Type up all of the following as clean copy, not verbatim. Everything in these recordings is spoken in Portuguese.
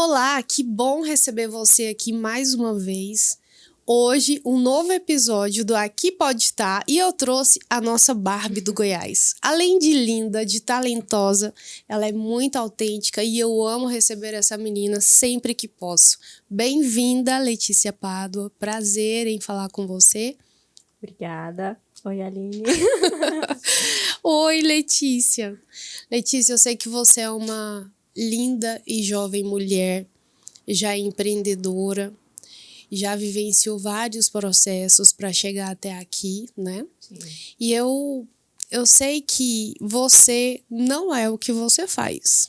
Olá, que bom receber você aqui mais uma vez. Hoje, um novo episódio do Aqui Pode Estar e eu trouxe a nossa Barbie do Goiás. Além de linda, de talentosa, ela é muito autêntica e eu amo receber essa menina sempre que posso. Bem-vinda, Letícia Pádua. Prazer em falar com você. Obrigada. Oi, Aline. Oi, Letícia. Letícia, eu sei que você é uma linda e jovem mulher, já empreendedora, já vivenciou vários processos para chegar até aqui, né? Sim. E eu sei que você não é o que você faz.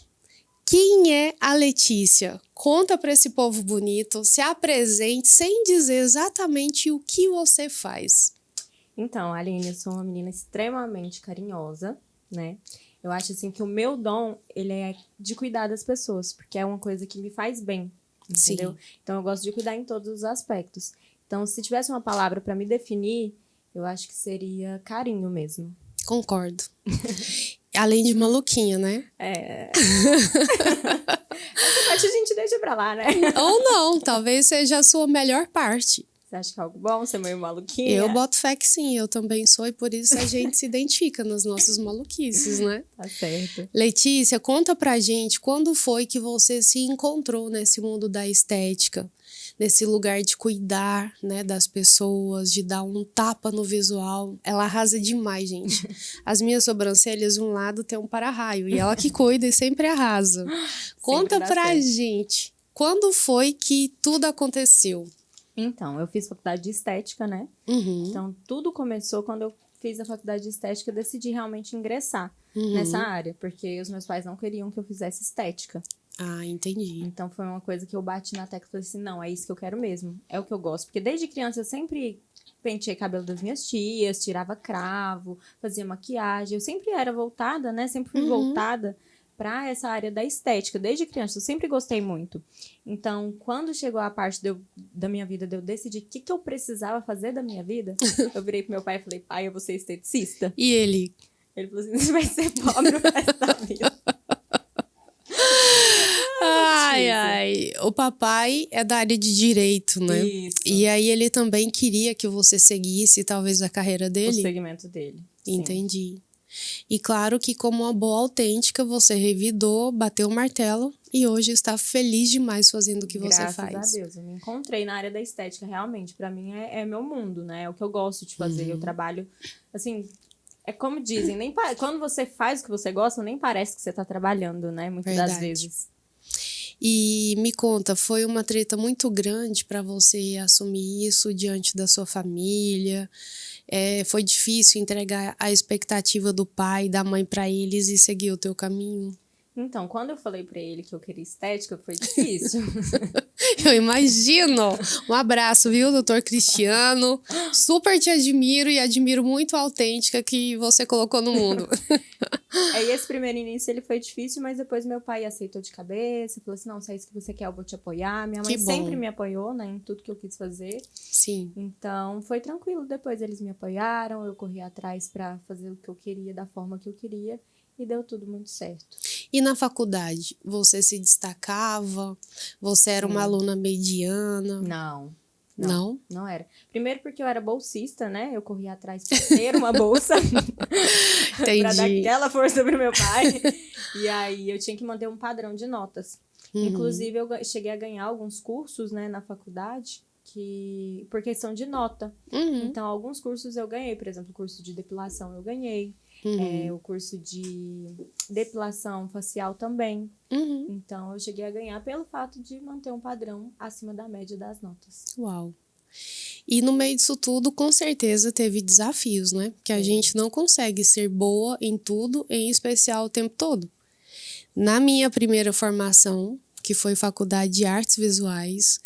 Quem é a Letícia? Conta para esse povo bonito, se apresente sem dizer exatamente o que você faz. Então, Aline, eu sou uma menina extremamente carinhosa, né? Eu acho assim que o meu dom, ele é de cuidar das pessoas, porque é uma coisa que me faz bem, entendeu? Sim. Então, eu gosto de cuidar em todos os aspectos. Então, se tivesse uma palavra para me definir, eu acho que seria carinho mesmo. Concordo. Além de maluquinha, né? Essa parte a gente deixa pra lá, né? Ou não, talvez seja a sua melhor parte. Você acha que é algo bom ser meio maluquinha? Eu boto fé que sim, eu também sou e por isso a gente se identifica nas nossas maluquices, né? Tá certo. Letícia, conta pra gente quando foi que você se encontrou nesse mundo da estética, nesse lugar de cuidar, né, das pessoas, de dar um tapa no visual. Ela arrasa demais, gente. As minhas sobrancelhas, um lado tem um para-raio e ela que cuida e sempre arrasa. Conta pra gente, quando foi que tudo aconteceu? Então, eu fiz faculdade de estética, né? Uhum. Então, tudo começou quando eu fiz a faculdade de estética, eu decidi realmente ingressar nessa área, porque os meus pais não queriam que eu fizesse estética. Ah, entendi. Então, foi uma coisa que eu bati na tecla e falei assim, não, é isso que eu quero mesmo, é o que eu gosto. Porque desde criança eu sempre penteei cabelo das minhas tias, tirava cravo, fazia maquiagem, eu sempre era voltada, né? Sempre fui voltada para essa área da estética, desde criança, eu sempre gostei muito. Então, quando chegou a parte da minha vida, de eu decidir o que eu precisava fazer da minha vida, eu virei pro meu pai e falei, pai, eu vou ser esteticista. E ele? Ele falou assim, você vai ser pobre o resto da vida. Ai, o papai é da área de direito, né? Isso. E aí ele também queria que você seguisse talvez a carreira dele? O segmento dele. Entendi. Sim. E claro que como uma boa autêntica, você revidou, bateu o martelo e hoje está feliz demais fazendo o que você faz. Graças a Deus, eu me encontrei na área da estética, realmente. Pra mim é meu mundo, né? É o que eu gosto de fazer. Eu trabalho, assim, é como dizem, quando você faz o que você gosta, nem parece que você tá trabalhando, né? Muitas das vezes. E me conta, foi uma treta muito grande para você assumir isso diante da sua família? Foi difícil entregar a expectativa do pai e da mãe para eles e seguir o teu caminho? Então, quando eu falei pra ele que eu queria estética, foi difícil. Eu imagino. Um abraço, viu, doutor Cristiano? Super te admiro e admiro muito a autêntica que você colocou no mundo. Aí esse primeiro início ele foi difícil, mas depois meu pai aceitou de cabeça, falou assim, não, se é isso que você quer, eu vou te apoiar. Minha mãe sempre me apoiou, né, em tudo que eu quis fazer. Sim. Então, foi tranquilo. Depois eles me apoiaram, eu corri atrás pra fazer o que eu queria, da forma que eu queria. E deu tudo muito certo. E na faculdade, você se destacava? Você era uma aluna mediana? Não era. Primeiro porque eu era bolsista, né? Eu corria atrás pra ter uma bolsa. Entendi. Pra dar aquela força pro meu pai. E aí eu tinha que manter um padrão de notas. Inclusive, eu cheguei a ganhar alguns cursos, né, na faculdade, por questão de nota. Então, alguns cursos eu ganhei. Por exemplo, o curso de depilação eu ganhei. O curso de depilação facial também. Então, eu cheguei a ganhar pelo fato de manter um padrão acima da média das notas. Uau! E no meio disso tudo, com certeza, teve desafios, né? Que a gente não consegue ser boa em tudo, em especial o tempo todo. Na minha primeira formação, que foi Faculdade de Artes Visuais,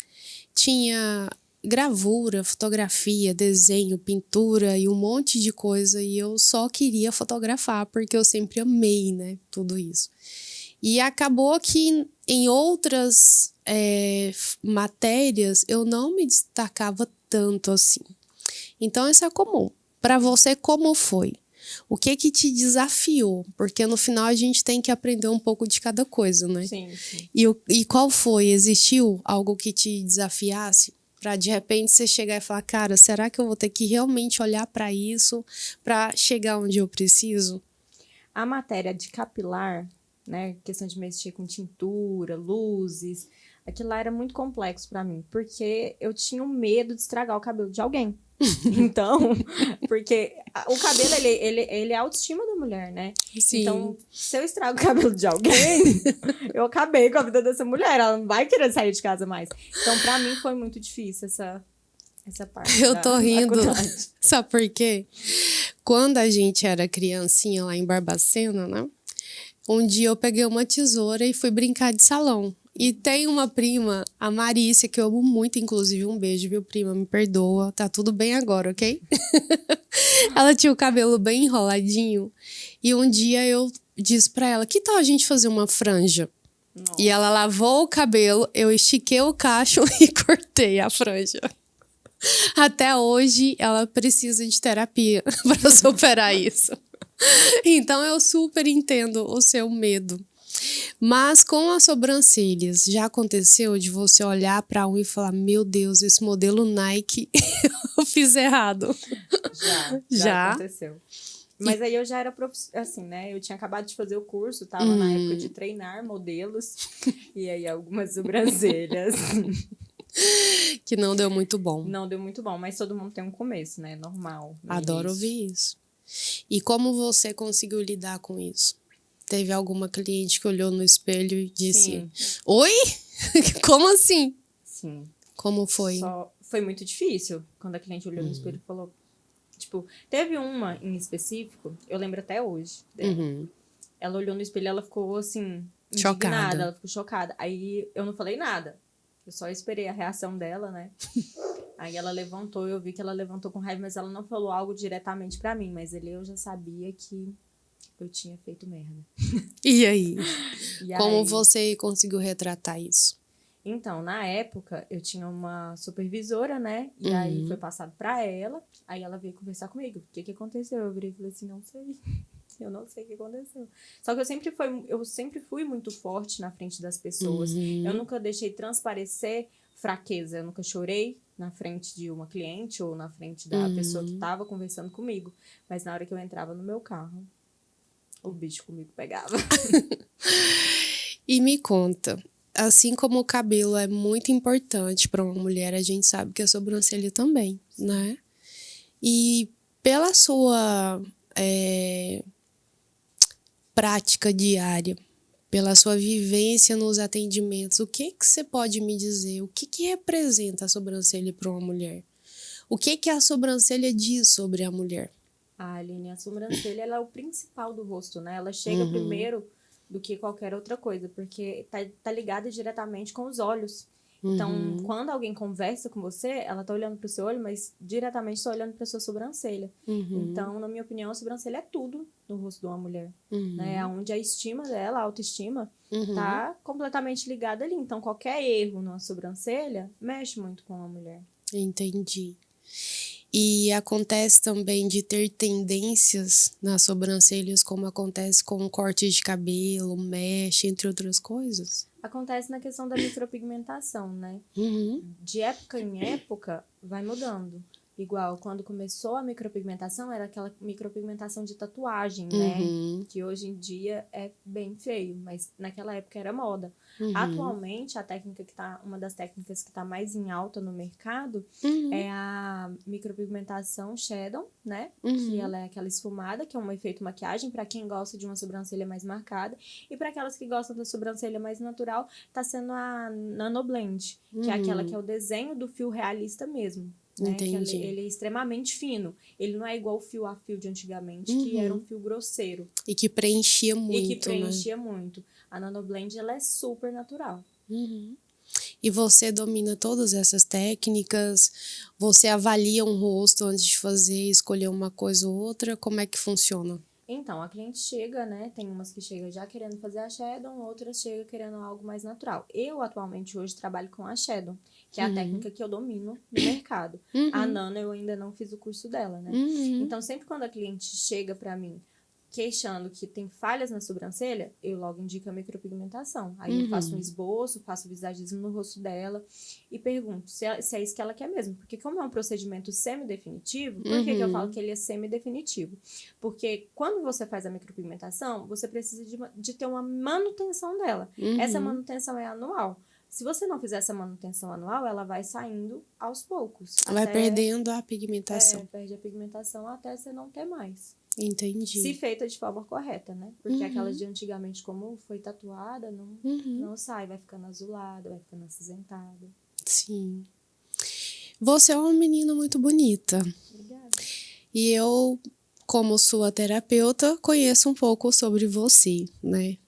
tinha gravura, fotografia, desenho, pintura e um monte de coisa e eu só queria fotografar porque eu sempre amei, né, tudo isso. E acabou que em outras matérias eu não me destacava tanto assim. Então isso é comum. Para você, como foi? O que te desafiou? Porque no final a gente tem que aprender um pouco de cada coisa, né? Sim, sim. E qual foi? Existiu algo que te desafiasse? Para de repente você chegar e falar, cara, será que eu vou ter que realmente olhar para isso para chegar onde eu preciso? A matéria de capilar, né, questão de mexer com tintura, luzes, aquilo lá era muito complexo para mim, porque eu tinha um medo de estragar o cabelo de alguém. Então, porque o cabelo, ele é a autoestima da mulher, né? Sim. Então, se eu estrago o cabelo de alguém, eu acabei com a vida dessa mulher. Ela não vai querer sair de casa mais. Então, pra mim, foi muito difícil essa parte Eu tô rindo. faculdade. Sabe por quê? Quando a gente era criancinha lá em Barbacena, né? Um dia eu peguei uma tesoura e fui brincar de salão. E tem uma prima, a Marícia, que eu amo muito, inclusive, um beijo, viu, prima? Me perdoa, tá tudo bem agora, ok? Ela tinha o cabelo bem enroladinho. E um dia eu disse pra ela, que tal a gente fazer uma franja? Nossa. E ela lavou o cabelo, eu estiquei o cacho e cortei a franja. Até hoje, ela precisa de terapia para superar isso. Então, eu super entendo o seu medo. Mas com as sobrancelhas, já aconteceu de você olhar para um e falar, meu Deus, esse modelo Nike eu fiz errado? Já aconteceu. Mas aí eu já era assim, né? Eu tinha acabado de fazer o curso, tava na época de treinar modelos. E aí algumas sobrancelhas. Que não deu muito bom. Não deu muito bom, mas todo mundo tem um começo, né? Normal. Adoro ouvir isso. E como você conseguiu lidar com isso? Teve alguma cliente que olhou no espelho e disse, Sim. Oi? Como assim? Sim. Como foi? Foi muito difícil quando a cliente olhou no espelho e falou... Tipo, teve uma em específico, eu lembro até hoje dela. Ela olhou no espelho e ela ficou, assim, indignada. Ela ficou chocada. Aí eu não falei nada. Eu só esperei a reação dela, né? Aí ela levantou, eu vi que ela levantou com raiva, mas ela não falou algo diretamente pra mim. Mas eu já sabia que eu tinha feito merda. E aí? Como você conseguiu retratar isso? Então, na época, eu tinha uma supervisora, né? E aí foi passado pra ela. Aí ela veio conversar comigo. O que aconteceu? Eu virei e falei assim, não sei. Eu não sei o que aconteceu. Só que eu sempre fui muito forte na frente das pessoas. Eu nunca deixei transparecer fraqueza. Eu nunca chorei na frente de uma cliente ou na frente da pessoa que estava conversando comigo. Mas na hora que eu entrava no meu carro, o bicho comigo pegava. E me conta, assim como o cabelo é muito importante para uma mulher, a gente sabe que a sobrancelha também, né? E pela sua prática diária, pela sua vivência nos atendimentos, o que você pode me dizer? O que representa a sobrancelha para uma mulher? O que a sobrancelha diz sobre a mulher? Aline, a sobrancelha ela é o principal do rosto, né? Ela chega primeiro do que qualquer outra coisa, porque tá ligada diretamente com os olhos. Então, quando alguém conversa com você, ela tá olhando pro seu olho, mas diretamente tá olhando pra sua sobrancelha. Então, na minha opinião, a sobrancelha é tudo no rosto de uma mulher. Né? Onde a estima dela, a autoestima, tá completamente ligada ali. Então, qualquer erro na sobrancelha mexe muito com a mulher. Entendi. E acontece também de ter tendências nas sobrancelhas, como acontece com corte de cabelo, mecha, entre outras coisas? Acontece na questão da micropigmentação, né? De época em época, vai mudando. Igual, quando começou a micropigmentação, era aquela micropigmentação de tatuagem, né? Que hoje em dia é bem feio, mas naquela época era moda. Atualmente, uma das técnicas que está mais em alta no mercado é a micropigmentação Shadow, né? Que ela é aquela esfumada, que é um efeito maquiagem para quem gosta de uma sobrancelha mais marcada. E para aquelas que gostam da sobrancelha mais natural, tá sendo a Nanoblend, que é aquela que é o desenho do fio realista mesmo. Né? Que ele é extremamente fino. Ele não é igual o fio a fio de antigamente, que era um fio grosseiro. E que preenchia muito, muito. A Nanoblend, ela é super natural. E você domina todas essas técnicas? Você avalia um rosto antes de escolher uma coisa ou outra? Como é que funciona? Então, a cliente chega, né? Tem umas que chegam já querendo fazer a shadow, outras chegam querendo algo mais natural. Eu, atualmente, hoje trabalho com a shadow, que é a técnica que eu domino no mercado. A Nana, eu ainda não fiz o curso dela, né? Então, sempre quando a cliente chega pra mim queixando que tem falhas na sobrancelha, eu logo indico a micropigmentação. Aí eu faço um esboço, faço visagismo no rosto dela e pergunto se é isso que ela quer mesmo. Porque como é um procedimento semi-definitivo, por que eu falo que ele é semi-definitivo? Porque quando você faz a micropigmentação, você precisa de ter uma manutenção dela. Essa manutenção é anual. Se você não fizer essa manutenção anual, ela vai saindo aos poucos. Vai perdendo a pigmentação. Perde a pigmentação até você não ter mais. Entendi. Se feita de forma correta, né? Porque aquelas de antigamente, como foi tatuada, não sai. Vai ficando azulada, vai ficando acinzentada. Sim. Você é uma menina muito bonita. Obrigada. E eu, como sua terapeuta, conheço um pouco sobre você, né?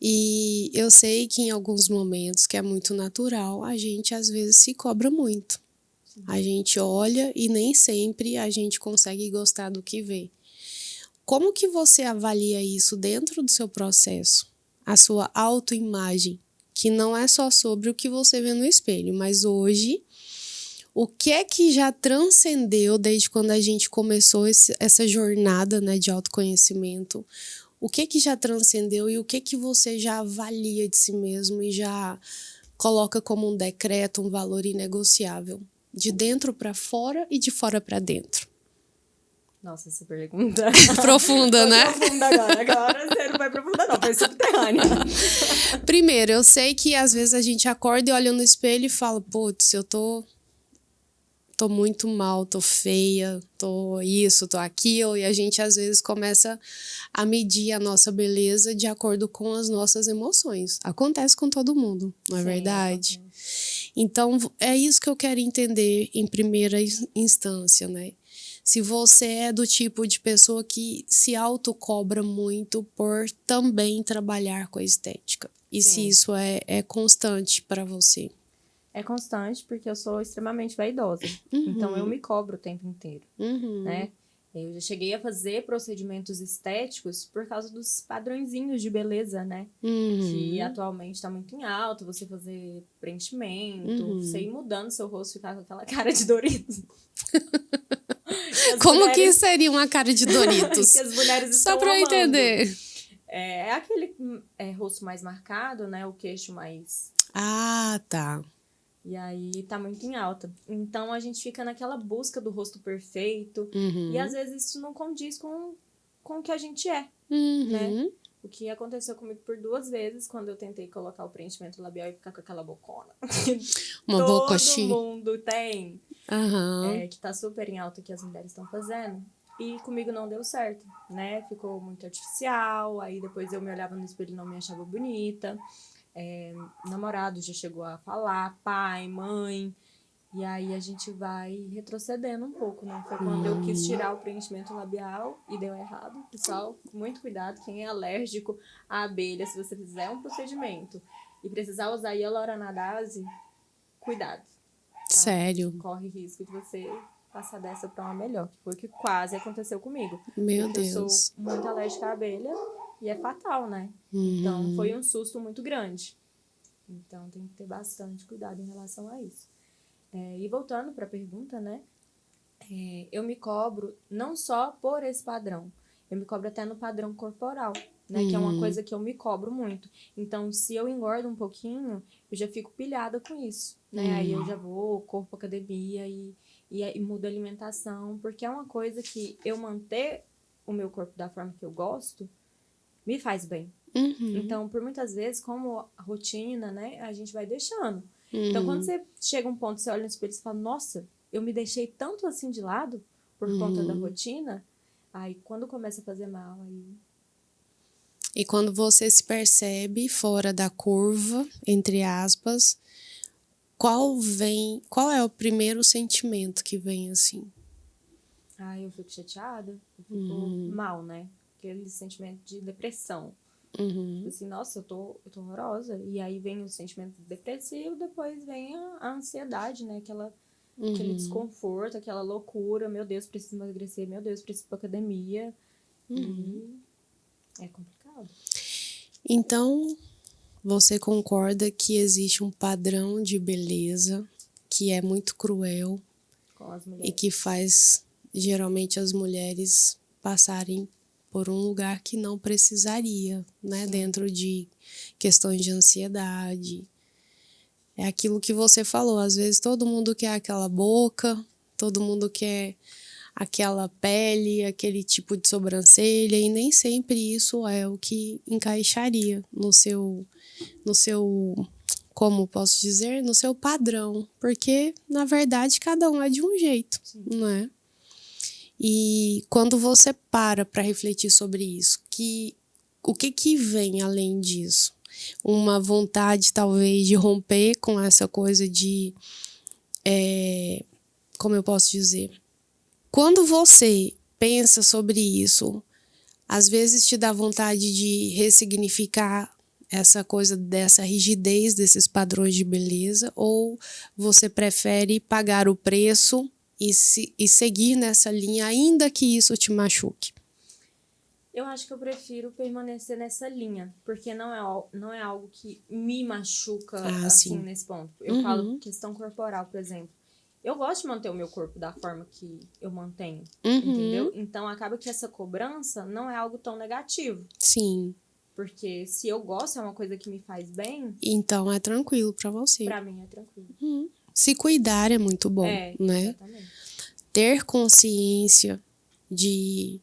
E eu sei que em alguns momentos, que é muito natural, a gente às vezes se cobra muito. Sim. A gente olha e nem sempre a gente consegue gostar do que vê. Como que você avalia isso dentro do seu processo? A sua autoimagem, que não é só sobre o que você vê no espelho, mas hoje, o que é que já transcendeu desde quando a gente começou essa jornada, né, de autoconhecimento? O que já transcendeu e o que você já avalia de si mesmo e já coloca como um decreto, um valor inegociável? De dentro para fora e de fora para dentro. Nossa, essa pergunta... Profunda, né? Profunda agora. Agora você não vai profunda não, foi subterrânea. Primeiro, eu sei que às vezes a gente acorda e olha no espelho e fala, putz, eu tô muito mal, tô feia, tô isso, tô aquilo, e a gente às vezes começa a medir a nossa beleza de acordo com as nossas emoções. Acontece com todo mundo, não é verdade? Então, é isso que eu quero entender em primeira instância, né? Se você é do tipo de pessoa que se autocobra muito por também trabalhar com a estética. E se isso é constante para você? É constante porque eu sou extremamente vaidosa. Então, eu me cobro o tempo inteiro, né? Eu já cheguei a fazer procedimentos estéticos por causa dos padrõezinhos de beleza, né? Que atualmente está muito em alta, você fazer preenchimento, você ir mudando seu rosto, ficar com aquela cara de Doritos. Como mulheres... que seria uma cara de Doritos? Que as mulheres só para eu entender. É aquele rosto mais marcado, né? O queixo mais... Ah, tá. E aí tá muito em alta. Então a gente fica naquela busca do rosto perfeito. E às vezes isso não condiz com o que a gente é, né? O que aconteceu comigo por 2 vezes quando eu tentei colocar o preenchimento labial e ficar com aquela bocona. Uma boca todo mundo tem. Que tá super em alta que as mulheres estão fazendo. E comigo não deu certo, né? Ficou muito artificial. Aí depois eu me olhava no espelho e não me achava bonita. Namorado já chegou a falar, pai, mãe, e aí a gente vai retrocedendo um pouco, né? Foi quando eu quis tirar o preenchimento labial e deu errado. Pessoal, muito cuidado, quem é alérgico à abelha, se você fizer um procedimento e precisar usar hyaluronidase, cuidado. Tá? Sério? Corre risco de você passar dessa para uma melhor, que foi o que quase aconteceu comigo. Meu Deus. Eu sou muito alérgica à abelha. E é fatal, né? Então, foi um susto muito grande. Então, tem que ter bastante cuidado em relação a isso. E voltando para a pergunta, né? Eu me cobro não só por esse padrão. Eu me cobro até no padrão corporal, né? Que é uma coisa que eu me cobro muito. Então, se eu engordo um pouquinho, eu já fico pilhada com isso, né? Aí eu já vou, corpo, academia e mudo a alimentação. Porque é uma coisa que eu manter o meu corpo da forma que eu gosto me faz bem. Então, por muitas vezes, como a rotina, né, a gente vai deixando. Então, quando você chega a um ponto, você olha no espelho e fala, nossa, eu me deixei tanto assim de lado por conta da rotina, aí quando começa a fazer mal, aí... E quando você se percebe fora da curva, entre aspas, qual é o primeiro sentimento que vem assim? Eu fico chateada, eu fico mal, né? Aquele sentimento de depressão. Assim, nossa, eu tô horrorosa. E aí vem o sentimento depressivo, depois vem a ansiedade, né? Aquele desconforto, aquela loucura. Meu Deus, preciso emagrecer. Meu Deus, preciso ir pra academia. É complicado. Então, você concorda que existe um padrão de beleza que é muito cruel Com as mulheres. e que faz, geralmente, as mulheres passarem por um lugar que não precisaria, né? Sim. Dentro de questões de ansiedade. É aquilo que você falou, às vezes todo mundo quer aquela boca, todo mundo quer aquela pele, aquele tipo de sobrancelha, e nem sempre isso é o que encaixaria no seu, como posso dizer, no seu padrão, porque na verdade cada um é de um jeito, Sim. não é? E quando você para refletir sobre isso, o que vem além disso? Uma vontade talvez de romper com essa coisa de, como eu posso dizer? Quando você pensa sobre isso, às vezes te dá vontade de ressignificar essa coisa dessa rigidez desses padrões de beleza, ou você prefere pagar o preço e seguir nessa linha, ainda que isso te machuque? Eu acho que eu prefiro permanecer nessa linha, porque não é algo que me machuca, assim, Sim. nesse ponto. Eu falo questão corporal, por exemplo. Eu gosto de manter o meu corpo da forma que eu mantenho, entendeu? Então, acaba que essa cobrança não é algo tão negativo. Sim. Porque se eu gosto, é uma coisa que me faz bem... Então, é tranquilo pra você. Pra mim, é tranquilo. Se cuidar é muito bom, né? Exatamente. Ter consciência de,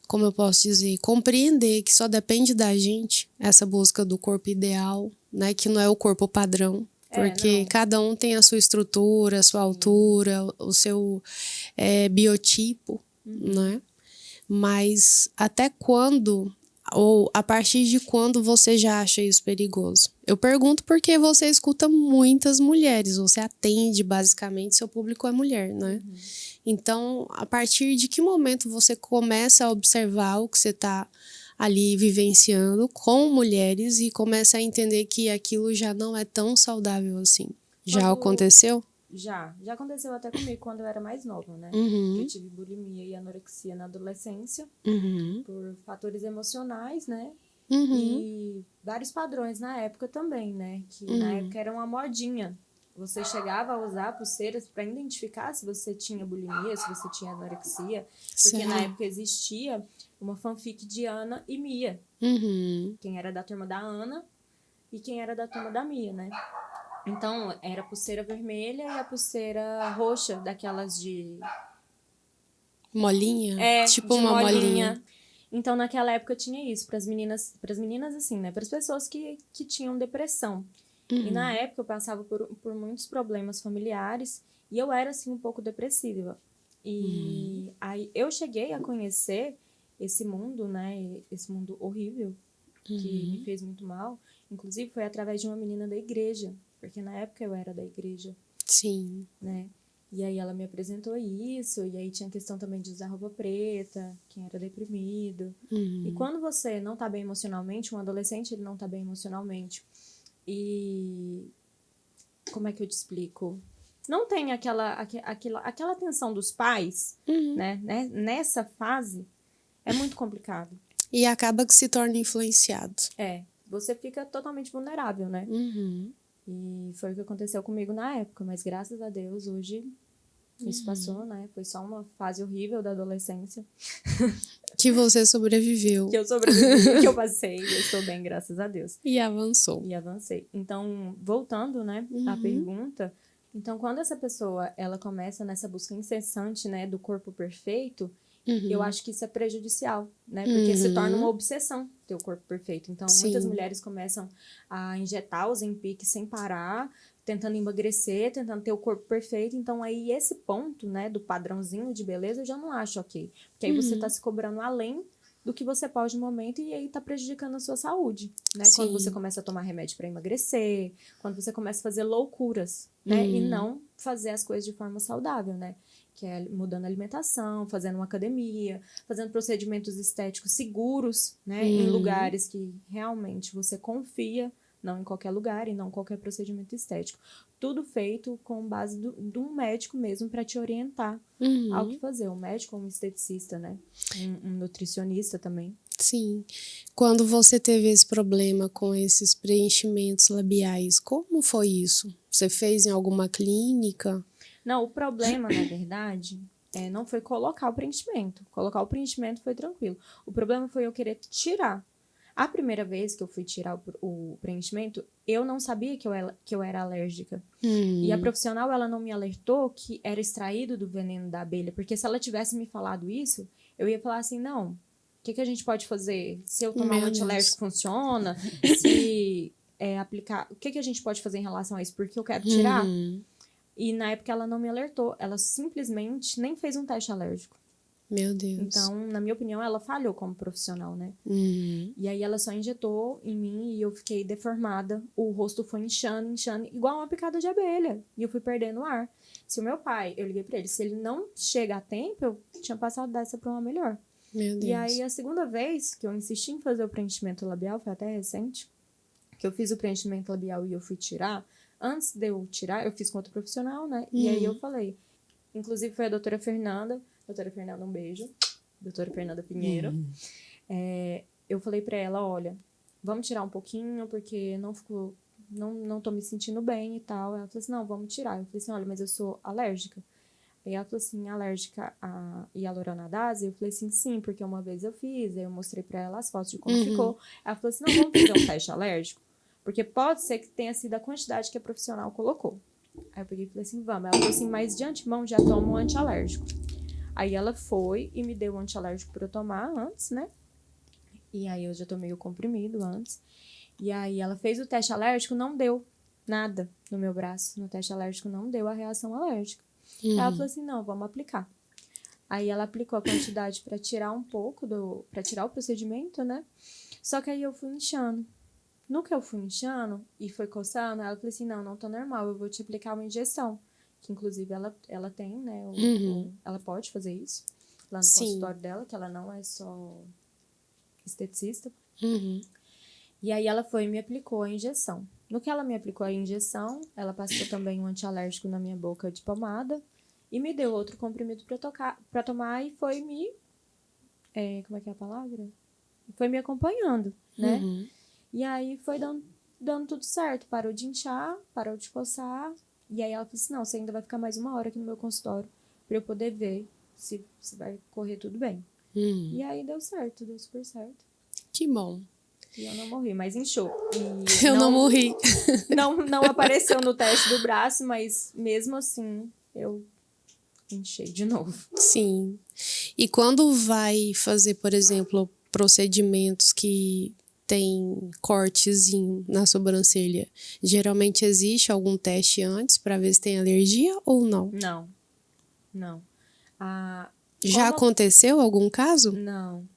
como eu posso dizer, compreender que só depende da gente essa busca do corpo ideal, né? Que não é o corpo padrão. Porque cada um tem a sua estrutura, a sua altura, o seu biotipo, né? Mas até quando, ou a partir de quando você já acha isso perigoso? Eu pergunto porque você escuta muitas mulheres, você atende basicamente, seu público é mulher, né? Então, a partir de que momento você começa a observar o que você está ali vivenciando com mulheres e começa a entender que aquilo já não é tão saudável assim? Já aconteceu? Já aconteceu até comigo quando eu era mais nova, né? Eu tive bulimia e anorexia na adolescência, por fatores emocionais, né? E vários padrões na época também, né? Que na época era uma modinha. Você chegava a usar pulseiras para identificar se você tinha bulimia, se você tinha anorexia. Porque na época existia uma fanfic de Ana e Mia. Quem era da turma da Ana e quem era da turma da Mia, né? Então, era a pulseira vermelha e a pulseira roxa, daquelas de... Molinha? Tipo de uma molinha. molinha. Então, naquela época tinha isso, pras meninas assim, né? Pras pessoas que tinham depressão. E na época eu passava por muitos problemas familiares e eu era, assim, um pouco depressiva. E aí eu cheguei a conhecer esse mundo, né? Esse mundo horrível, que me fez muito mal. Inclusive, foi através de uma menina da igreja, porque na época eu era da igreja. Sim. Né? E aí ela me apresentou isso, e aí tinha questão também de usar roupa preta, quem era deprimido. E quando você não tá bem emocionalmente, um adolescente ele não tá bem emocionalmente, e como é que eu te explico? Não tem aquela atenção dos pais, né? Nessa fase, é muito complicado. E acaba que se torna influenciado. Você fica totalmente vulnerável, né? E foi o que aconteceu comigo na época, mas graças a Deus, hoje isso passou, né? Foi só uma fase horrível da adolescência. Que você sobreviveu. Que eu sobrevivi, que eu passei, eu estou bem, graças a Deus. E avançou. E avancei. Então, voltando, né, à pergunta, então quando essa pessoa, ela começa nessa busca incessante, né, do corpo perfeito, eu acho que isso é prejudicial, né? Porque se torna uma obsessão ter o corpo perfeito. Então, muitas mulheres começam a injetar os Ozempic sem parar, tentando emagrecer, tentando ter o corpo perfeito. Então, aí esse ponto, né, do padrãozinho de beleza, eu já não acho ok. Porque aí você tá se cobrando além do que você pode no momento e aí tá prejudicando a sua saúde, né? Quando você começa a tomar remédio para emagrecer, quando você começa a fazer loucuras, né? E não fazer as coisas de forma saudável, né? Que é mudando a alimentação, fazendo uma academia, fazendo procedimentos estéticos seguros, né? Em lugares que realmente você confia não em qualquer lugar e não qualquer procedimento estético. Tudo feito com base de um médico mesmo para te orientar ao que fazer. Um médico, um esteticista, né? Um nutricionista também. Sim. Quando você teve esse problema com esses preenchimentos labiais, como foi isso? Você fez em alguma clínica? Não, o problema, na verdade, não foi colocar o preenchimento. Colocar o preenchimento foi tranquilo. O problema foi eu querer tirar. A primeira vez que eu fui tirar o preenchimento, eu não sabia que eu era alérgica. E a profissional, ela não me alertou que era extraído do veneno da abelha. Porque se ela tivesse me falado isso, eu ia falar assim, não, o que a gente pode fazer? Se eu tomar um antialérgico, funciona? Se aplicar... O que a gente pode fazer em relação a isso? Porque eu quero tirar. E na época ela não me alertou. Ela simplesmente nem fez um teste alérgico. Meu Deus. Então, na minha opinião, ela falhou como profissional, né? E aí ela só injetou em mim e eu fiquei deformada. O rosto foi inchando, igual uma picada de abelha. E eu fui perdendo ar. Se o meu pai, eu liguei pra ele, se ele não chega a tempo, eu tinha passado dessa pra uma melhor. Meu Deus. E aí, a segunda vez que eu insisti em fazer o preenchimento labial, foi até recente, que eu fiz o preenchimento labial e eu fui tirar. Antes de eu tirar, eu fiz com outro profissional, né? E aí eu falei, inclusive foi a doutora Fernanda, um beijo, doutora Fernanda Pinheiro. Eu falei pra ela, olha, vamos tirar um pouquinho, porque não tô me sentindo bem e tal. Ela falou assim, não, vamos tirar. Eu falei assim, olha, mas eu sou alérgica. Aí ela falou assim, alérgica a hialuronidase? Eu falei assim, sim, porque uma vez eu fiz, aí eu mostrei pra ela as fotos de como ficou. Ela falou assim, não, vamos fazer um teste alérgico? Porque pode ser que tenha sido a quantidade que a profissional colocou. Aí eu peguei e falei assim, vamos. Ela falou assim, mas de antemão já toma um antialérgico. Aí ela foi e me deu um antialérgico pra eu tomar antes, né? E aí eu já tomei o comprimido antes. E aí ela fez o teste alérgico, não deu nada no meu braço. No teste alérgico não deu a reação alérgica. Ela falou assim, não, vamos aplicar. Aí ela aplicou a quantidade pra tirar um pouco, pra tirar o procedimento, né? Só que aí eu fui inchando. No que eu fui inchando e foi coçando, ela falou assim, não tô normal, eu vou te aplicar uma injeção. Que inclusive ela tem, né? Ela pode fazer isso lá no consultório dela, que ela não é só esteticista. E aí ela foi e me aplicou a injeção. No que ela me aplicou a injeção, ela passou também um antialérgico na minha boca de pomada e me deu outro comprimido pra tomar e foi me... como é que é a palavra? Foi me acompanhando, né? E aí foi dando tudo certo. Parou de inchar, parou de coçar. E aí ela falou assim, não, você ainda vai ficar mais 1 hora aqui no meu consultório pra eu poder ver se vai correr tudo bem. E aí deu certo, deu super certo. Que bom. E eu não morri, mas inchou. Eu não morri. Não apareceu no teste do braço, mas mesmo assim eu inchei de novo. Sim. E quando vai fazer, por exemplo, procedimentos que tem cortezinho na sobrancelha, geralmente existe algum teste antes para ver se tem alergia ou não? Não. Já aconteceu algum caso? Não.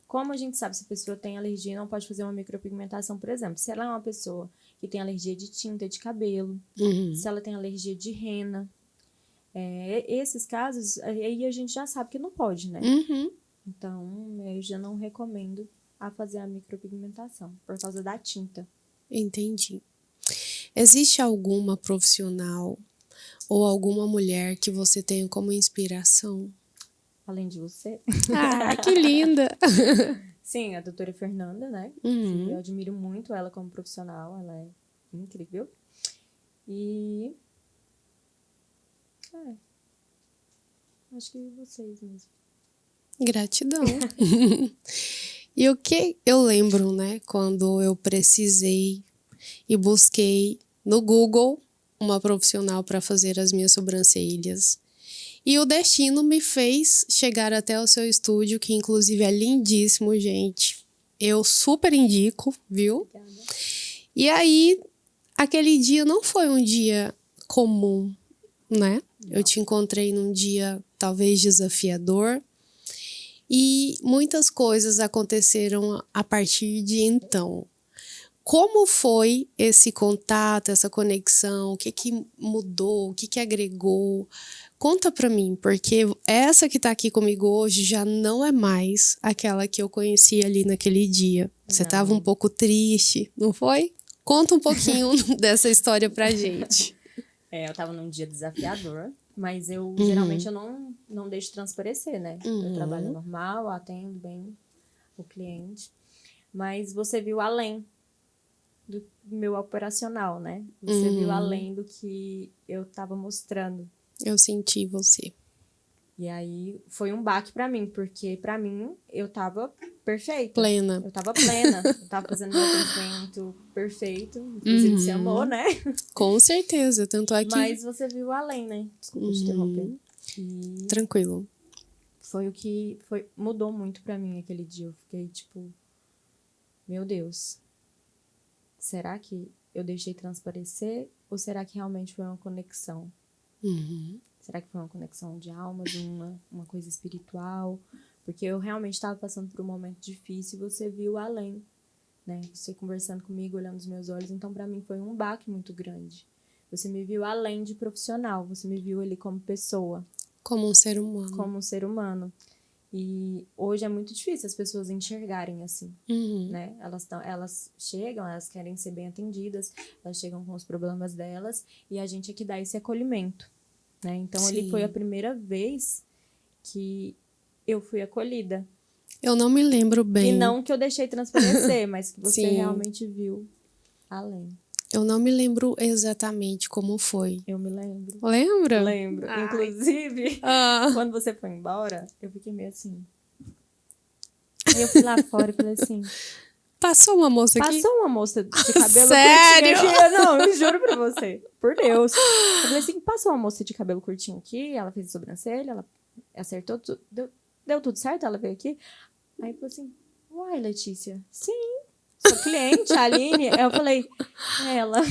Como a gente sabe se a pessoa tem alergia, não pode fazer uma micropigmentação, por exemplo. Se ela é uma pessoa que tem alergia de tinta de cabelo, se ela tem alergia de rena, esses casos, aí a gente já sabe que não pode, né? Então, eu já não recomendo a fazer a micropigmentação, por causa da tinta. Entendi. Existe alguma profissional ou alguma mulher que você tenha como inspiração? Além de você. Ah, que linda! Sim, a doutora Fernanda, né? Eu admiro muito ela como profissional, ela é incrível. E... acho que vocês mesmo. Gratidão. E o que eu lembro, né, quando eu precisei e busquei no Google uma profissional para fazer as minhas sobrancelhas. E o destino me fez chegar até o seu estúdio, que inclusive é lindíssimo, gente. Eu super indico, viu? Obrigada. E aí, aquele dia não foi um dia comum, né? Não. Eu te encontrei num dia talvez desafiador. E muitas coisas aconteceram a partir de então. Como foi esse contato, essa conexão? O que mudou? O que agregou? Conta pra mim, porque essa que tá aqui comigo hoje já não é mais aquela que eu conheci ali naquele dia. Você tava um pouco triste, não foi? Conta um pouquinho dessa história pra gente. Eu tava num dia desafiador, mas eu geralmente eu não deixo transparecer, né? Eu trabalho normal, atendo bem o cliente, mas você viu além do meu operacional, né? Você viu além do que eu tava mostrando. Eu senti você. E aí foi um baque pra mim, porque pra mim eu tava perfeita. Plena. Eu tava plena. Eu tava fazendo meu atendimento perfeito. Inclusive se amou, né? Com certeza. Tanto é que... Mas você viu além, né? Desculpa te interromper. E tranquilo. foi o que mudou muito pra mim aquele dia. Eu fiquei tipo, meu Deus, será que eu deixei transparecer? Ou será que realmente foi uma conexão? Será que foi uma conexão de almas, uma coisa espiritual? Porque eu realmente estava passando por um momento difícil e você viu além, né? Você conversando comigo, olhando nos meus olhos. Então, para mim, foi um baque muito grande. Você me viu além de profissional. Você me viu ali como pessoa. Como um ser humano. Como um ser humano. E hoje é muito difícil as pessoas enxergarem assim, né? Elas chegam, elas querem ser bem atendidas, elas chegam com os problemas delas e a gente é que dá esse acolhimento. Né? Então, ali foi a primeira vez que eu fui acolhida. Eu não me lembro bem. E não que eu deixei transparecer, mas que você realmente viu além. Eu não me lembro exatamente como foi. Eu me lembro. Lembra? Lembro. Ai. Inclusive, quando você foi embora, eu fiquei meio assim. Aí eu fui lá fora e falei assim... Passou uma moça aqui? Passou uma moça de cabelo Sério? curtinho aqui. Não, eu juro pra você. Por Deus. Eu falei assim, passou uma moça de cabelo curtinho aqui, ela fez a sobrancelha, ela acertou tudo, deu tudo certo, ela veio aqui. Aí eu falei assim, uai, Letícia, sim, sou cliente, a Aline. Aí eu falei, ela.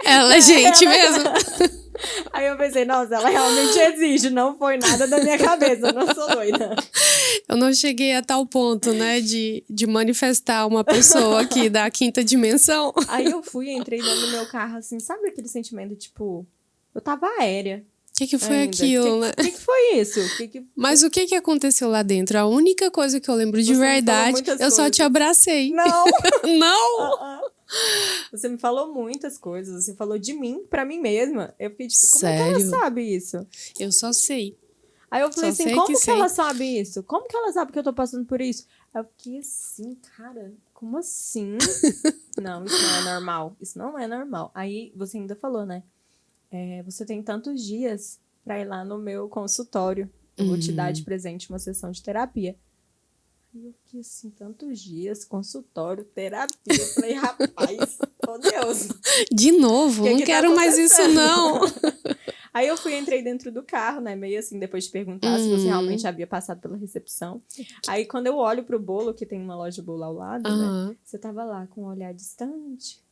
Ela, gente, mesmo. Aí eu pensei, nossa, ela realmente exige, não foi nada da minha cabeça, eu não sou doida. Eu não cheguei a tal ponto, né, de manifestar uma pessoa aqui da quinta dimensão. Aí eu entrei dentro do meu carro, assim, sabe aquele sentimento, tipo, eu tava aérea. O que foi aquilo, né? O que foi isso? Mas o que aconteceu lá dentro? A única coisa que eu lembro de verdade, eu só te abracei. Não! Não! Você me falou muitas coisas, você falou de mim pra mim mesma. Eu fiquei tipo, como Sério? é que ela sabe isso? Eu só sei. Aí eu falei Só assim, sei como que que sei. ela sabe isso? Como que ela sabe que eu tô passando por isso? Aí eu fiquei assim, cara, como assim? Não, isso não é normal. Isso não é normal. Aí você ainda falou, né? Você tem tantos dias pra ir lá no meu consultório. Eu vou te dar de presente uma sessão de terapia. Aí eu fiquei assim, tantos dias, consultório, terapia. Eu falei, rapaz, oh Deus. De novo? Não quero mais isso, não. Aí eu entrei dentro do carro, né? Meio assim, depois de perguntar se você realmente havia passado pela recepção. Aí quando eu olho pro bolo, que tem uma loja de bolo ao lado, né? Você tava lá com um olhar distante,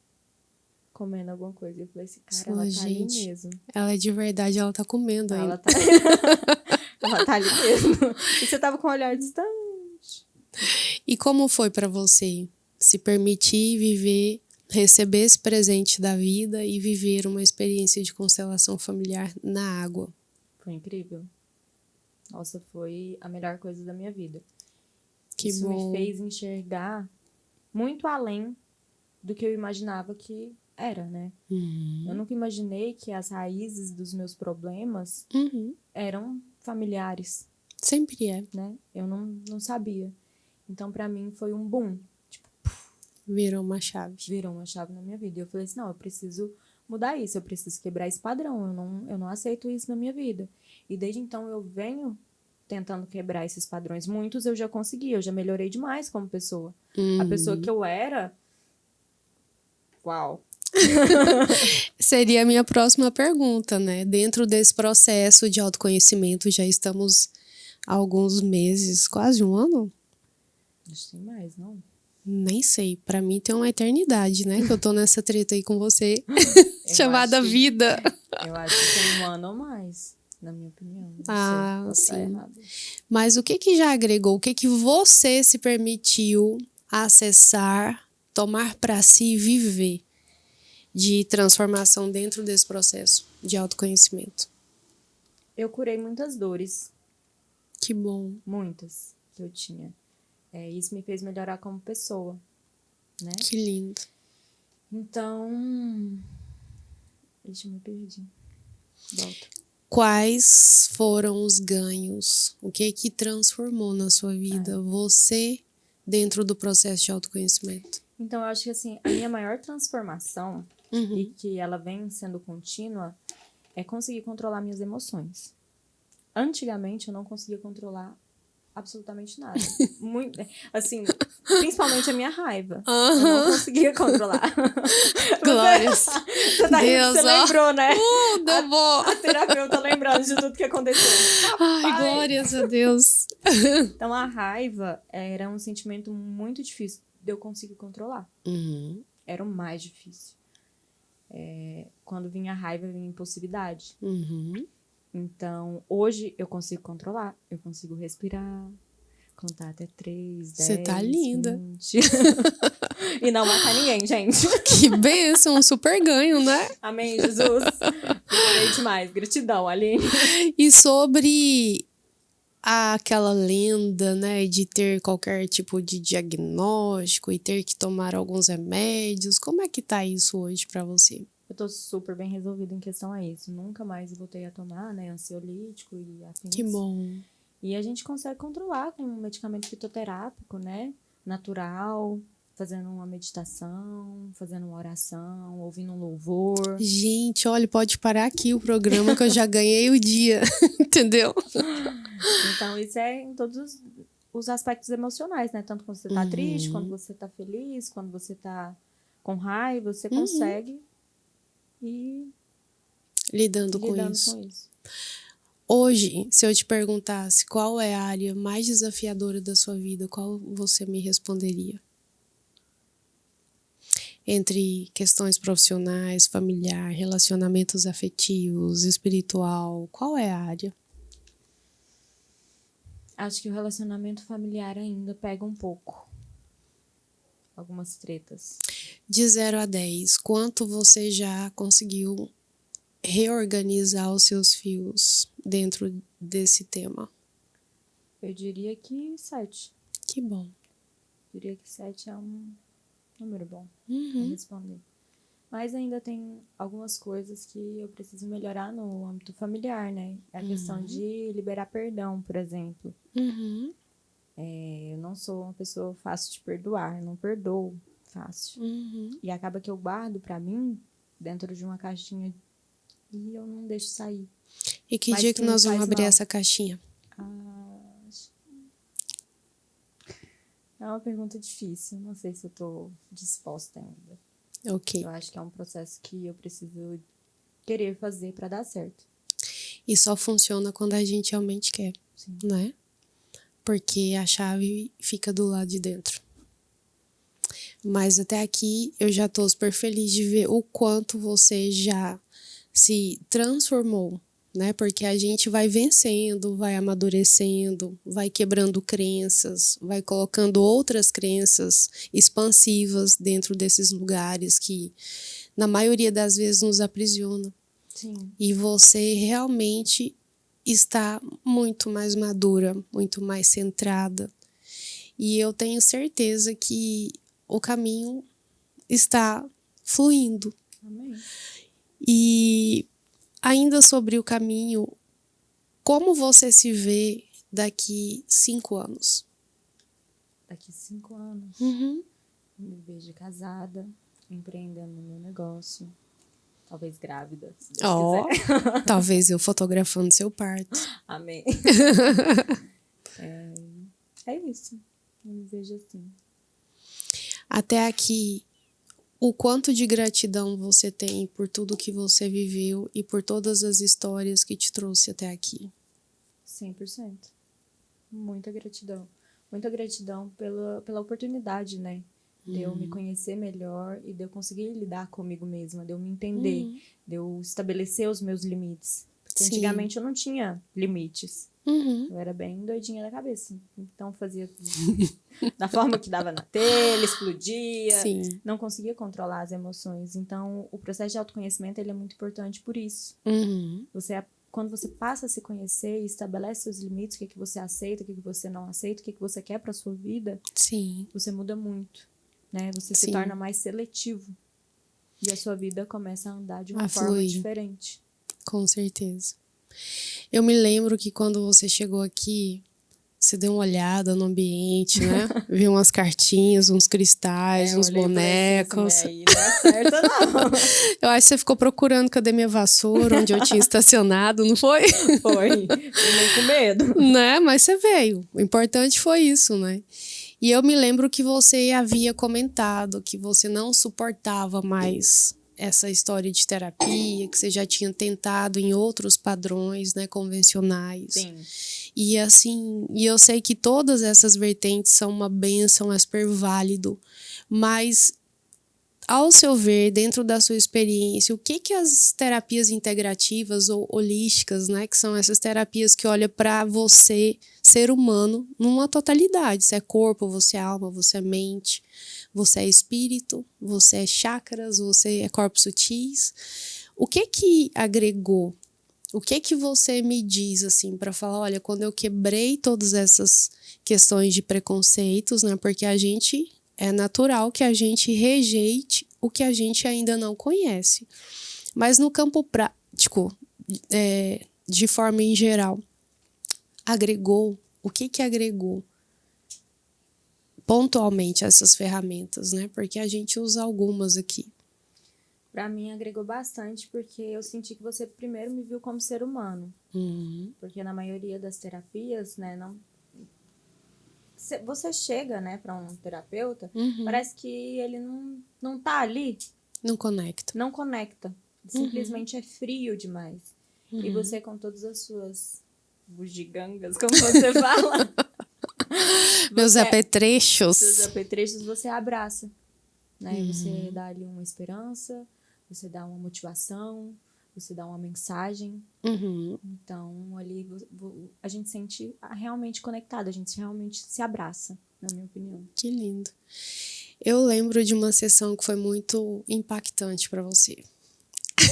comendo alguma coisa. Eu falei assim, cara, ela tá ali mesmo. Ela é de verdade, ela tá comendo ainda. Ela tá, ela tá ali mesmo. E você tava com um olhar distante. E como foi pra você se permitir viver, receber esse presente da vida e viver uma experiência de constelação familiar na água? Foi incrível. Nossa, foi a melhor coisa da minha vida. Que Isso bom. me fez enxergar muito além do que eu imaginava que era, né? Eu nunca imaginei que as raízes dos meus problemas eram familiares. Sempre é. Né? Eu não sabia. Então, pra mim, foi um boom. Tipo, virou uma chave. Virou uma chave na minha vida. E eu falei assim, não, eu preciso mudar isso. Eu preciso quebrar esse padrão. Eu não aceito isso na minha vida. E desde então, eu venho tentando quebrar esses padrões. Muitos eu já consegui. Eu já melhorei demais como pessoa. A pessoa que eu era... Uau! Seria a minha próxima pergunta, né? Dentro desse processo de autoconhecimento, já estamos há alguns meses, quase um ano? Acho que tem mais, não? Nem sei. Pra mim tem uma eternidade, né? Que eu tô nessa treta aí com você. Chamada vida. Eu acho que tem um ano ou mais, na minha opinião. Não sei, sim. Mas o que já agregou? O que você se permitiu acessar, tomar pra si e viver de transformação dentro desse processo de autoconhecimento? Eu curei muitas dores. Que bom. Muitas que eu tinha. Isso me fez melhorar como pessoa, né? Que lindo. Então... Deixa eu me perder. Volta. Quais foram os ganhos? O que transformou na sua vida você dentro do processo de autoconhecimento? Então, eu acho que assim, a minha maior transformação, e que ela vem sendo contínua, é conseguir controlar minhas emoções. Antigamente, eu não conseguia controlar absolutamente nada. Muito, assim, principalmente a minha raiva. Eu não conseguia controlar. Glórias. Você tá rindo, você lembrou, né? Deu bom. A terapeuta lembrando de tudo que aconteceu. Ai, glórias a Deus. Então, a raiva era um sentimento muito difícil de eu conseguir controlar. Era o mais difícil. Quando vinha a raiva, vinha a impulsividade. Então, hoje eu consigo controlar. Eu consigo respirar, contar até 3, 10, Você tá linda. 20. E não matar ninguém, gente. Que bênção, um super ganho, né? Amém, Jesus. Melhorei demais. Gratidão, Aline. E sobre aquela lenda, né, de ter qualquer tipo de diagnóstico e ter que tomar alguns remédios, como é que tá isso hoje pra você? Eu tô super bem resolvida em questão a isso. Nunca mais voltei a tomar, né, ansiolítico e afins. Que bom. E a gente consegue controlar com um medicamento fitoterápico, né, natural, fazendo uma meditação, fazendo uma oração, ouvindo um louvor. Gente, olha, pode parar aqui o programa que eu já ganhei o dia, entendeu? Então, isso é em todos os aspectos emocionais, né? Tanto quando você tá triste, quando você tá feliz, quando você tá com raiva, você consegue ir lidando com isso. Hoje, se eu te perguntasse qual é a área mais desafiadora da sua vida, qual você me responderia? Entre questões profissionais, familiar, relacionamentos afetivos, espiritual, qual é a área? Acho que o relacionamento familiar ainda pega um pouco. Algumas tretas. De 0 a 10, quanto você já conseguiu reorganizar os seus fios dentro desse tema? Eu diria que 7. Que bom. Eu diria que 7 é um número bom para responder. Mas ainda tem algumas coisas que eu preciso melhorar no âmbito familiar, né? A questão de liberar perdão, por exemplo. Eu não sou uma pessoa fácil de perdoar, eu não perdoo fácil. E acaba que eu guardo pra mim dentro de uma caixinha e eu não deixo sair. E que dia que nós vamos abrir essa caixinha? É uma pergunta difícil, não sei se eu tô disposta ainda. Ok. Eu acho que é um processo que eu preciso querer fazer pra dar certo. E só funciona quando a gente realmente quer, né? Porque a chave fica do lado de dentro. Mas até aqui eu já tô super feliz de ver o quanto você já se transformou, né? Porque a gente vai vencendo, vai amadurecendo, vai quebrando crenças, vai colocando outras crenças expansivas dentro desses lugares que, na maioria das vezes, nos aprisionam. Sim. E você realmente está muito mais madura, muito mais centrada. E eu tenho certeza que o caminho está fluindo. Amém. E ainda sobre o caminho, como você se vê daqui 5 anos? Daqui 5 anos, Uhum. me vejo casada, empreendendo no meu negócio. Talvez grávida, se Deus quiser. Talvez eu fotografando seu parto. Amém. É isso. Eu me vejo assim. Até aqui, o quanto de gratidão você tem por tudo que você viveu e por todas as histórias que te trouxe até aqui? 100%. Muita gratidão. Muita gratidão pela oportunidade, né? De eu me conhecer melhor e de eu conseguir lidar comigo mesma, de eu me entender, de eu estabelecer os meus limites. Porque antigamente eu não tinha limites. Eu era bem doidinha da cabeça. Então fazia da forma que dava na telha, explodia. Sim. Não conseguia controlar as emoções. Então o processo de autoconhecimento ele é muito importante por isso. Quando você passa a se conhecer e estabelece seus limites, o que é que você aceita, o que é que você não aceita, o que é que você quer para sua vida, Sim. você muda muito. Né? Você se torna mais seletivo. E a sua vida começa a andar de uma forma fluir. diferente. Com certeza. Eu me lembro que quando você chegou aqui, você deu uma olhada no ambiente, né? Viu umas cartinhas, uns cristais, uns bonecos. Assim, não é certo, não. Eu acho que você ficou procurando cadê minha vassoura, onde eu tinha estacionado, não foi? Foi. E nem com medo. Né? Mas você veio. O importante foi isso, né? E eu me lembro que você havia comentado que você não suportava mais essa história de terapia, que você já tinha tentado em outros padrões, né, convencionais. Sim. E assim, e eu sei que todas essas vertentes são uma bênção, é super válido, mas ao seu ver, dentro da sua experiência, o que as terapias integrativas ou holísticas, né, que são essas terapias que olham para você, ser humano, numa totalidade. Você é corpo, você é alma, você é mente, você é espírito, você é chakras, você é corpos sutis. O que agregou? O que você me diz, assim, para falar, olha, quando eu quebrei todas essas questões de preconceitos, né, porque é natural que a gente rejeite o que a gente ainda não conhece. Mas no campo prático, de forma em geral, agregou, o que agregou pontualmente essas ferramentas, né? Porque a gente usa algumas aqui. Para mim agregou bastante, porque eu senti que você primeiro me viu como ser humano. Uhum. Porque na maioria das terapias, né, não... Você chega, né, para um terapeuta, parece que ele não tá ali. Não conecta. Não conecta. Simplesmente é frio demais. E você, com todas as suas bugigangas, como você fala... Meus apetrechos. Seus apetrechos você abraça. Né? Você dá ali uma esperança, você dá uma motivação, você dá uma mensagem. Então, ali a gente se sente realmente conectado, a gente realmente se abraça, na minha opinião. Que lindo. Eu lembro de uma sessão que foi muito impactante para você.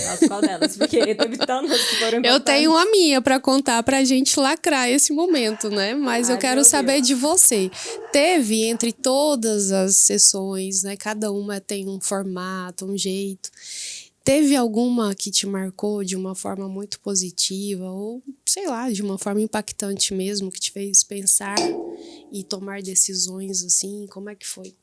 Nossa, qual delas? Porque teve tantas que foram impactantes. Eu tenho uma minha para contar pra gente lacrar esse momento, né? Mas eu quero saber de você. Teve entre todas as sessões, né? Cada uma tem um formato, um jeito. Teve alguma que te marcou de uma forma muito positiva ou, sei lá, de uma forma impactante mesmo, que te fez pensar e tomar decisões assim? Como é que foi?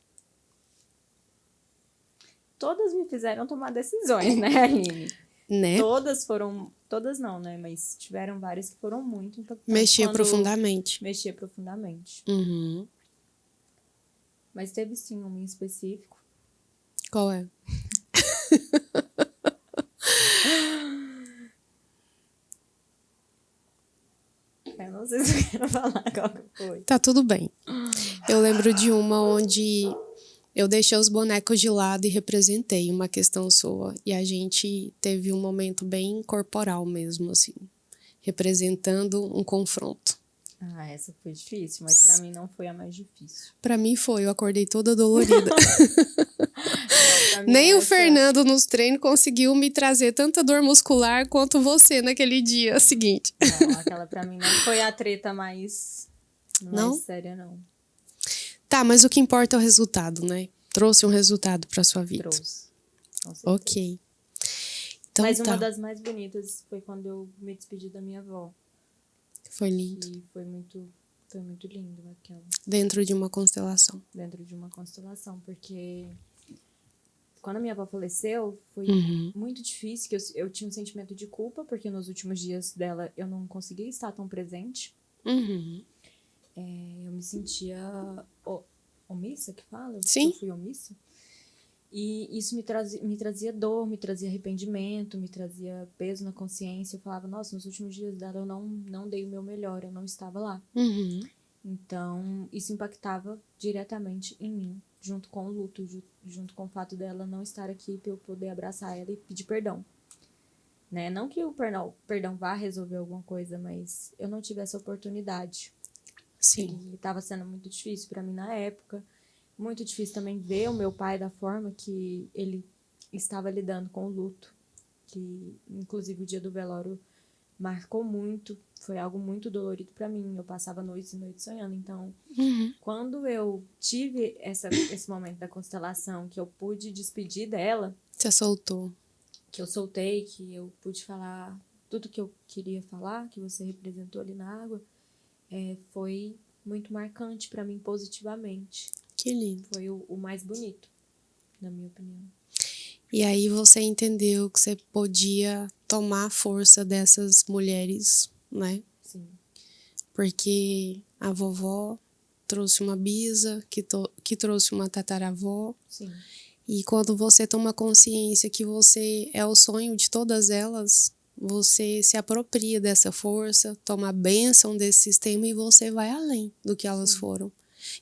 Todas me fizeram tomar decisões, né, Aline? Né? Todas não, né? Mas tiveram várias que foram muito impactantes. Mexia profundamente. Mexia profundamente. Mas teve sim uma em específico. Qual é? Eu não sei se eu quero falar qual que foi. Tá tudo bem. Eu lembro de uma onde eu deixei os bonecos de lado e representei uma questão sua. E a gente teve um momento bem corporal mesmo, assim. Representando um confronto. Ah, essa foi difícil, mas pra mim não foi a mais difícil. Pra mim foi, eu acordei toda dolorida. Nem o Fernando nos treinos conseguiu me trazer tanta dor muscular quanto você naquele dia seguinte. Não, aquela pra mim não foi a treta mais séria, não. Tá, mas o que importa é o resultado, né? Trouxe um resultado pra sua vida. Trouxe. Ok. Então, mas uma das mais bonitas foi quando eu me despedi da minha avó. Foi lindo. E foi muito lindo aquela. Dentro de uma constelação. Dentro de uma constelação, porque quando a minha avó faleceu, foi muito difícil, que eu tinha um sentimento de culpa, porque nos últimos dias dela eu não conseguia estar tão presente. Eu me sentia omissa, que fala? Sim. Eu fui omissa. E isso me trazia dor, me trazia arrependimento, me trazia peso na consciência. Eu falava, nossa, nos últimos dias dela eu não dei o meu melhor, eu não estava lá. Então, isso impactava diretamente em mim, junto com o luto, junto com o fato dela não estar aqui para eu poder abraçar ela e pedir perdão. Né? Não que o perdão vá resolver alguma coisa, mas eu não tive essa oportunidade. Sim. E estava sendo muito difícil para mim na época. Muito difícil também ver o meu pai da forma que ele estava lidando com o luto. Que, inclusive, o dia do velório marcou muito. Foi algo muito dolorido para mim. Eu passava noites e noites sonhando. Então, quando eu tive esse momento da constelação, que eu pude despedir dela, Você soltou. Que eu soltei, que eu pude falar tudo que eu queria falar, que você representou ali na água, foi muito marcante para mim positivamente. Que lindo. Foi o mais bonito, na minha opinião. E aí você entendeu que você podia tomar a força dessas mulheres, né? Sim. Porque a vovó trouxe uma bisa, que trouxe uma tataravó. Sim. E quando você toma consciência que você é o sonho de todas elas, você se apropria dessa força, toma a bênção desse sistema e você vai além do que elas foram.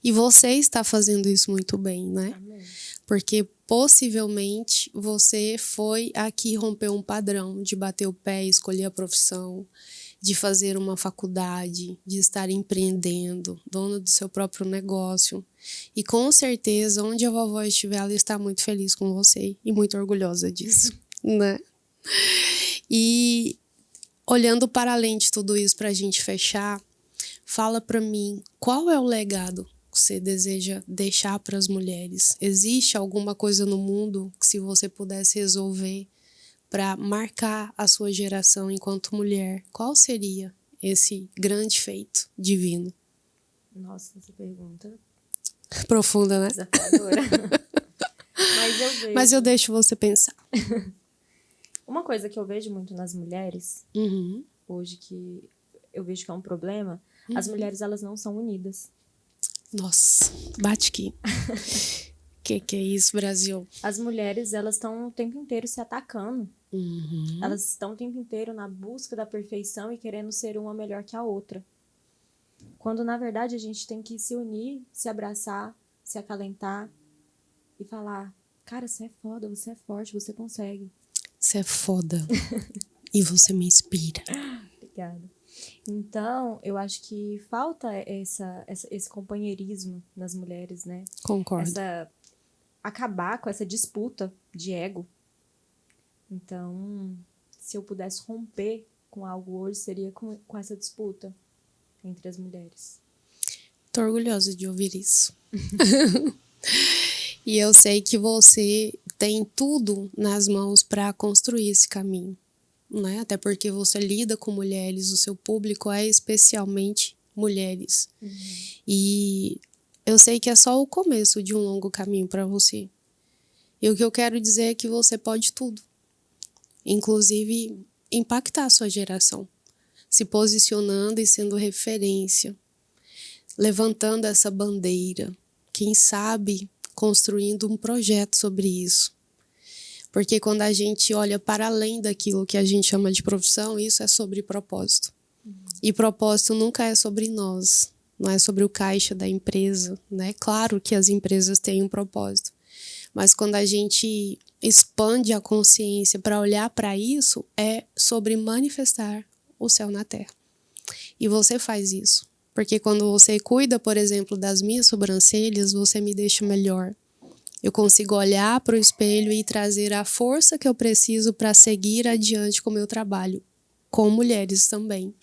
E você está fazendo isso muito bem, né? Amém. Porque possivelmente você foi a que rompeu um padrão de bater o pé, escolher a profissão, de fazer uma faculdade, de estar empreendendo, dona do seu próprio negócio. E com certeza, onde a vovó estiver, ela está muito feliz com você e muito orgulhosa disso, né? E olhando para além de tudo isso, para a gente fechar, fala para mim, qual é o legado que você deseja deixar para as mulheres? Existe alguma coisa no mundo que, se você pudesse resolver para marcar a sua geração enquanto mulher, qual seria esse grande feito divino? Nossa, essa pergunta Profunda, né? desafiadora. Mas eu deixo você pensar. Uma coisa que eu vejo muito nas mulheres, hoje, que eu vejo que é um problema, as mulheres, elas não são unidas. Nossa, bate aqui. Que é isso, Brasil? As mulheres, elas estão o tempo inteiro se atacando. Elas estão o tempo inteiro na busca da perfeição e querendo ser uma melhor que a outra. Quando, na verdade, a gente tem que se unir, se abraçar, se acalentar e falar, cara, você é foda, você é forte, você consegue. Você é foda. E você me inspira. Obrigada. Então, eu acho que falta esse companheirismo nas mulheres, né? Concordo. Acabar com essa disputa de ego. Então, se eu pudesse romper com algo hoje, seria com essa disputa entre as mulheres. Tô orgulhosa de ouvir isso. E eu sei que você tem tudo nas mãos para construir esse caminho, né? Até porque você lida com mulheres, o seu público é especialmente mulheres. E eu sei que é só o começo de um longo caminho para você. E o que eu quero dizer é que você pode tudo. Inclusive, impactar a sua geração. Se posicionando e sendo referência. Levantando essa bandeira. Quem sabe construindo um projeto sobre isso. Porque quando a gente olha para além daquilo que a gente chama de profissão, isso é sobre propósito. E propósito nunca é sobre nós, não é sobre o caixa da empresa, né? Claro que as empresas têm um propósito, mas quando a gente expande a consciência para olhar para isso, é sobre manifestar o céu na terra. E você faz isso, porque quando você cuida, por exemplo, das minhas sobrancelhas, você me deixa melhor. Eu consigo olhar para o espelho e trazer a força que eu preciso para seguir adiante com o meu trabalho, com mulheres também.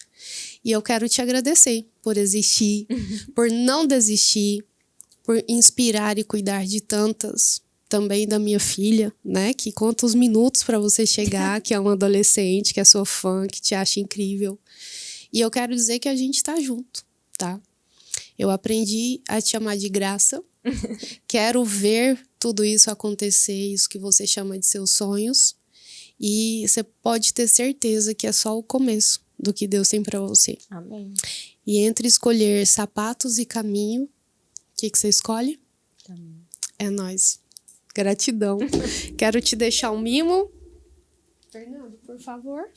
E eu quero te agradecer por existir, por não desistir, por inspirar e cuidar de tantas, também da minha filha, né? Que conta os minutos para você chegar, que é uma adolescente, que é sua fã, que te acha incrível. E eu quero dizer que a gente tá junto, tá? Eu aprendi a te amar de graça. Quero ver tudo isso acontecer, isso que você chama de seus sonhos. E você pode ter certeza que é só o começo do que Deus tem para você. Amém. E entre escolher sapatos e caminho, o que você escolhe? Amém. É nóis. Gratidão. Quero te deixar um mimo. Fernando, por favor.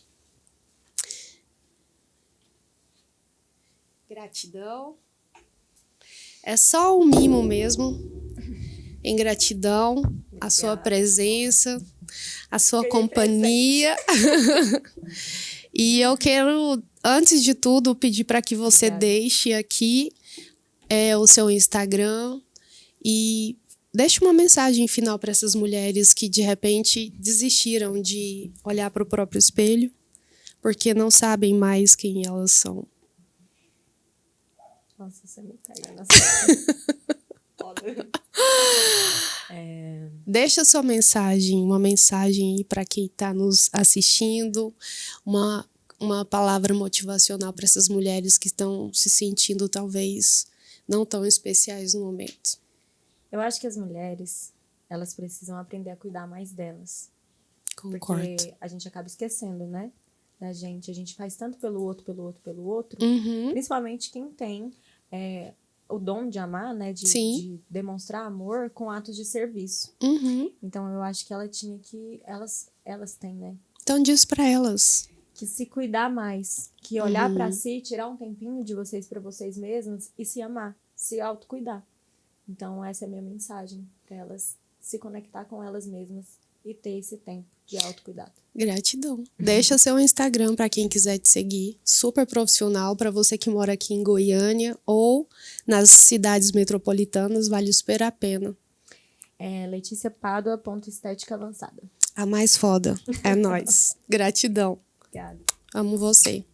Gratidão. É só um mimo mesmo. Em gratidão, a sua presença, a sua companhia. E eu quero, antes de tudo, pedir para que você deixe aqui o seu Instagram e deixe uma mensagem final para essas mulheres que, de repente, desistiram de olhar para o próprio espelho porque não sabem mais quem elas são. Nossa, você me pega nessa... Deixa sua mensagem, uma mensagem aí para quem está nos assistindo, uma palavra motivacional para essas mulheres que estão se sentindo talvez não tão especiais no momento. Eu acho que as mulheres, elas precisam aprender a cuidar mais delas. Concordo. Porque a gente acaba esquecendo, né? Da gente. A gente faz tanto pelo outro. Uhum. Principalmente quem tem o dom de amar, né? De demonstrar amor com atos de serviço. Uhum. Então, eu acho que ela tinha que... Elas têm, né? Então, diz para elas. Que se cuidar mais. Que olhar pra si, tirar um tempinho de vocês pra vocês mesmas e se amar. Se autocuidar. Então, essa é a minha mensagem para elas. Se conectar com elas mesmas e ter esse tempo de autocuidado. Gratidão. Deixa seu Instagram para quem quiser te seguir. Super profissional para você que mora aqui em Goiânia ou nas cidades metropolitanas, vale super a pena. É LeticiaPadua.estética avançada. A mais foda. É nóis. Gratidão. Obrigada. Amo você.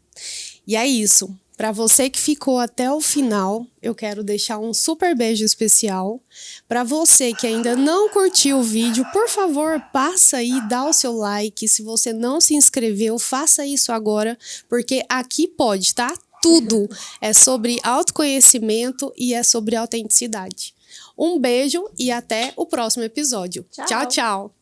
E é isso. Para você que ficou até o final, eu quero deixar um super beijo especial. Para você que ainda não curtiu o vídeo, por favor, passa aí, dá o seu like. Se você não se inscreveu, faça isso agora, porque aqui pode, tá? Tudo é sobre autoconhecimento e é sobre autenticidade. Um beijo e até o próximo episódio. Tchau, tchau.